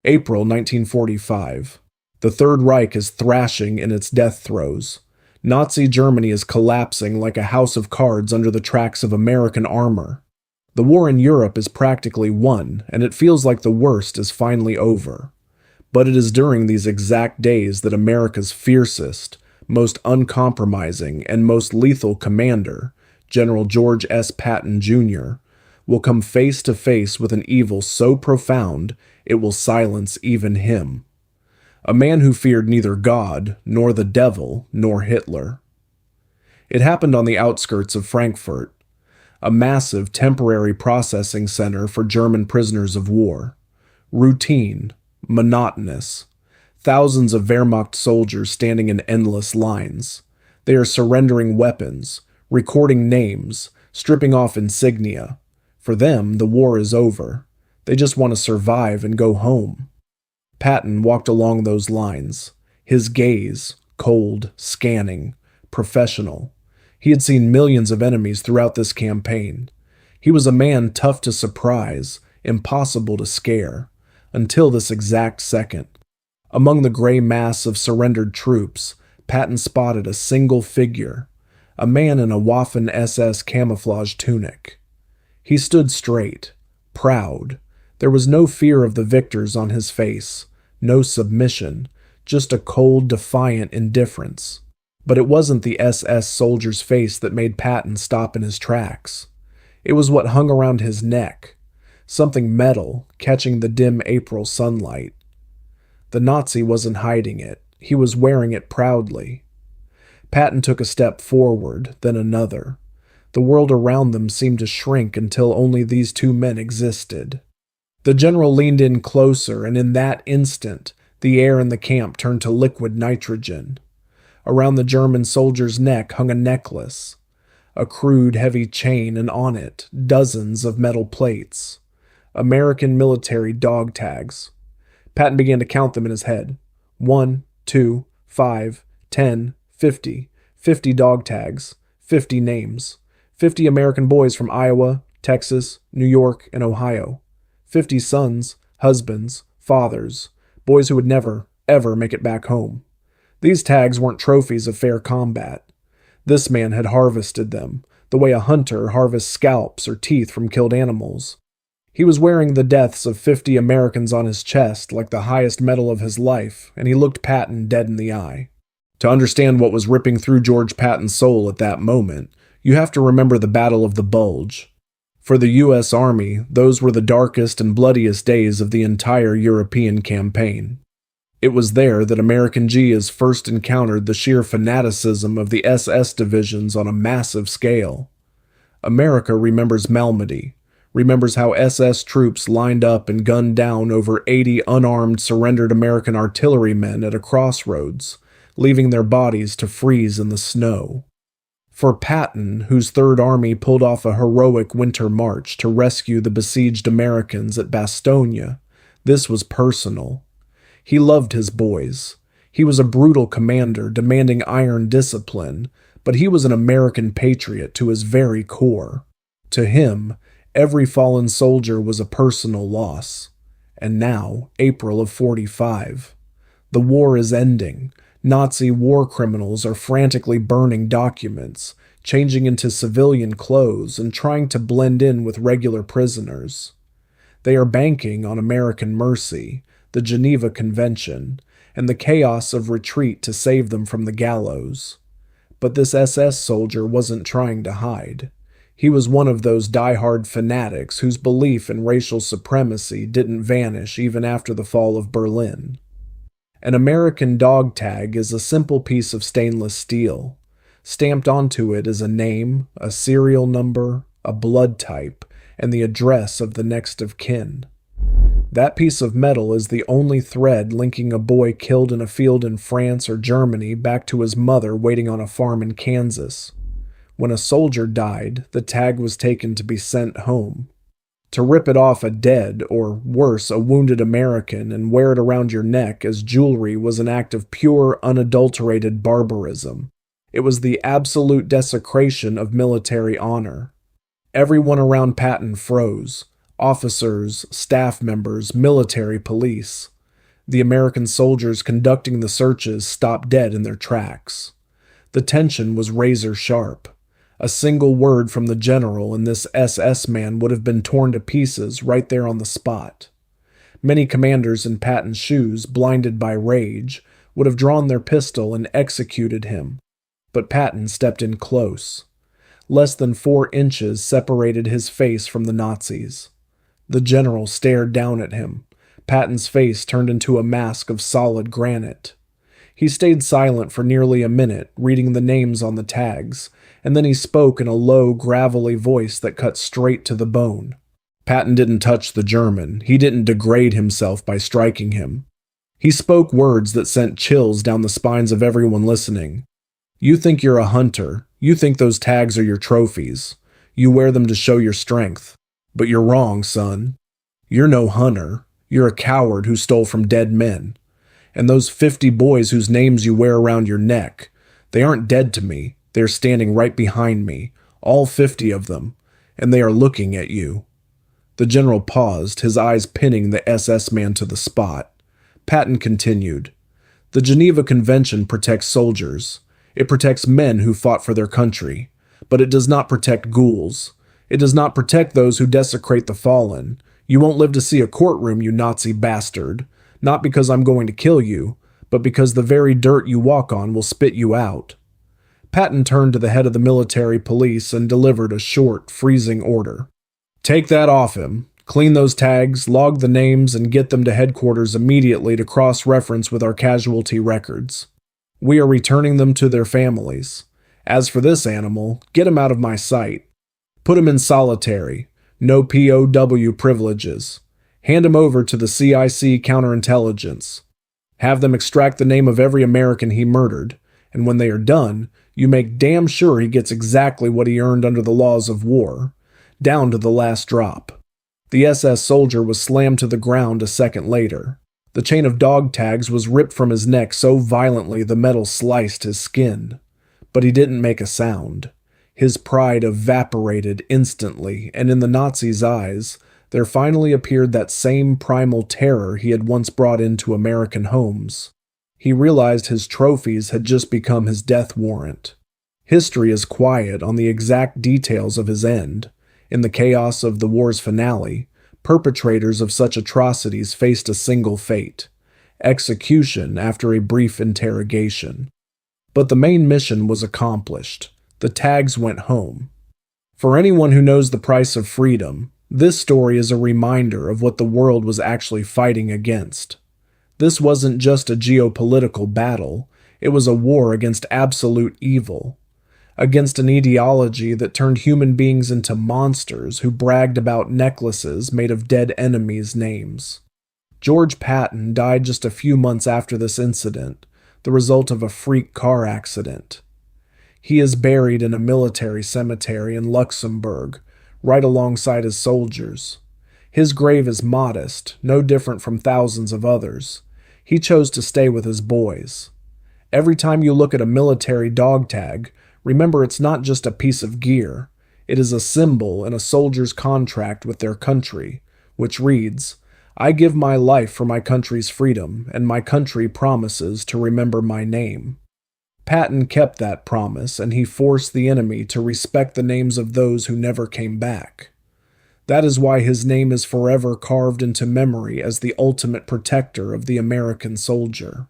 April 1945. The Third Reich is thrashing in its death throes. Nazi Germany is collapsing like a house of cards under the tracks of American armor. The war in Europe is practically won, and it feels like the worst is finally over. But it is during these exact days that America's fiercest, most uncompromising, and most lethal commander, General George S. Patton Jr., will come face to face with an evil so profound it will silence even him. A man who feared neither God, nor the devil, nor Hitler. It happened on the outskirts of Frankfurt, a massive temporary processing center for German prisoners of war. Routine, monotonous. Thousands of Wehrmacht soldiers standing in endless lines. They are surrendering weapons, recording names, stripping off insignia. For them, the war is over. They just want to survive and go home. Patton walked along those lines, his gaze, cold, scanning, professional. He had seen millions of enemies throughout this campaign. He was a man tough to surprise, impossible to scare, until this exact second. Among the gray mass of surrendered troops, Patton spotted a single figure, a man in a Waffen-SS camouflage tunic. He stood straight, proud. There was no fear of the victors on his face, no submission, just a cold, defiant indifference. But it wasn't the SS soldier's face that made Patton stop in his tracks. It was what hung around his neck, something metal catching the dim April sunlight. The Nazi wasn't hiding it, he was wearing it proudly. Patton took a step forward, then another. The world around them seemed to shrink until only these two men existed. The general leaned in closer, and in that instant, the air in the camp turned to liquid nitrogen. Around the German soldier's neck hung a necklace, a crude, heavy chain, and on it, dozens of metal plates. American military dog tags. Patton began to count them in his head. 1, 2, 5, 10, 50. 50 dog tags. 50 names. 50 American boys from Iowa, Texas, New York, and Ohio. 50 sons, husbands, fathers, boys who would never, ever make it back home. These tags weren't trophies of fair combat. This man had harvested them, the way a hunter harvests scalps or teeth from killed animals. He was wearing the deaths of 50 Americans on his chest like the highest medal of his life, and he looked Patton dead in the eye. To understand what was ripping through George Patton's soul at that moment, you have to remember the Battle of the Bulge. For the U.S. Army, those were the darkest and bloodiest days of the entire European campaign. It was there that American G's first encountered the sheer fanaticism of the SS divisions on a massive scale. America remembers Malmedy, remembers how SS troops lined up and gunned down over 80 unarmed surrendered American artillerymen at a crossroads, leaving their bodies to freeze in the snow. For Patton, whose Third Army pulled off a heroic winter march to rescue the besieged Americans at Bastogne, this was personal. He loved his boys. He was a brutal commander demanding iron discipline, but he was an American patriot to his very core. To him, every fallen soldier was a personal loss. And now, April of 45. The war is ending. Nazi war criminals are frantically burning documents, changing into civilian clothes, and trying to blend in with regular prisoners. They are banking on American mercy, the Geneva Convention, and the chaos of retreat to save them from the gallows. But this SS soldier wasn't trying to hide. He was one of those die-hard fanatics whose belief in racial supremacy didn't vanish even after the fall of Berlin. An American dog tag is a simple piece of stainless steel. Stamped onto it is a name, a serial number, a blood type, and the address of the next of kin. That piece of metal is the only thread linking a boy killed in a field in France or Germany back to his mother waiting on a farm in Kansas. When a soldier died, the tag was taken to be sent home. To rip it off a dead, or worse, a wounded American and wear it around your neck as jewelry was an act of pure, unadulterated barbarism. It was the absolute desecration of military honor. Everyone around Patton froze, Officers, staff members, military, police. The American soldiers conducting the searches stopped dead in their tracks. The tension was razor sharp. A single word from the general and this SS man would have been torn to pieces right there on the spot. Many commanders in Patton's shoes, blinded by rage, would have drawn their pistol and executed him. But Patton stepped in close. Less than 4 inches separated his face from the Nazis. The general stared down at him. Patton's face turned into a mask of solid granite. He stayed silent for nearly a minute, reading the names on the tags, and then he spoke in a low, gravelly voice that cut straight to the bone. Patton didn't touch the German. He didn't degrade himself by striking him. He spoke words that sent chills down the spines of everyone listening. You think you're a hunter. You think those tags are your trophies. You wear them to show your strength. But you're wrong, son. You're no hunter. You're a coward who stole from dead men. And those 50 boys whose names you wear around your neck, they aren't dead to me. They're standing right behind me, all 50 of them, and they are looking at you. The general paused, his eyes pinning the SS man to the spot. Patton continued, The Geneva Convention protects soldiers. It protects men who fought for their country. But it does not protect ghouls. It does not protect those who desecrate the fallen. You won't live to see a courtroom, you Nazi bastard. Not because I'm going to kill you, but because the very dirt you walk on will spit you out. Patton turned to the head of the military police and delivered a short, freezing order. Take that off him. Clean those tags, log the names, and get them to headquarters immediately to cross-reference with our casualty records. We are returning them to their families. As for this animal, get him out of my sight. Put him in solitary. No POW privileges. Hand him over to the CIC counterintelligence. Have them extract the name of every American he murdered, and when they are done, you make damn sure he gets exactly what he earned under the laws of war, down to the last drop. The SS soldier was slammed to the ground a second later. The chain of dog tags was ripped from his neck so violently the metal sliced his skin. But he didn't make a sound. His pride evaporated instantly, and in the Nazis' eyes, there finally appeared that same primal terror he had once brought into American homes. He realized his trophies had just become his death warrant. History is quiet on the exact details of his end. In the chaos of the war's finale, perpetrators of such atrocities faced a single fate: execution after a brief interrogation. But the main mission was accomplished. The tags went home. For anyone who knows the price of freedom, this story is a reminder of what the world was actually fighting against. This wasn't just a geopolitical battle, it was a war against absolute evil. Against an ideology that turned human beings into monsters who bragged about necklaces made of dead enemies' names. George Patton died just a few months after this incident, the result of a freak car accident. He is buried in a military cemetery in Luxembourg, right alongside his soldiers. His grave is modest, no different from thousands of others. He chose to stay with his boys. Every time you look at a military dog tag, remember it's not just a piece of gear. It is a symbol in a soldier's contract with their country, which reads, I give my life for my country's freedom, and my country promises to remember my name. Patton kept that promise, and he forced the enemy to respect the names of those who never came back. That is why his name is forever carved into memory as the ultimate protector of the American soldier.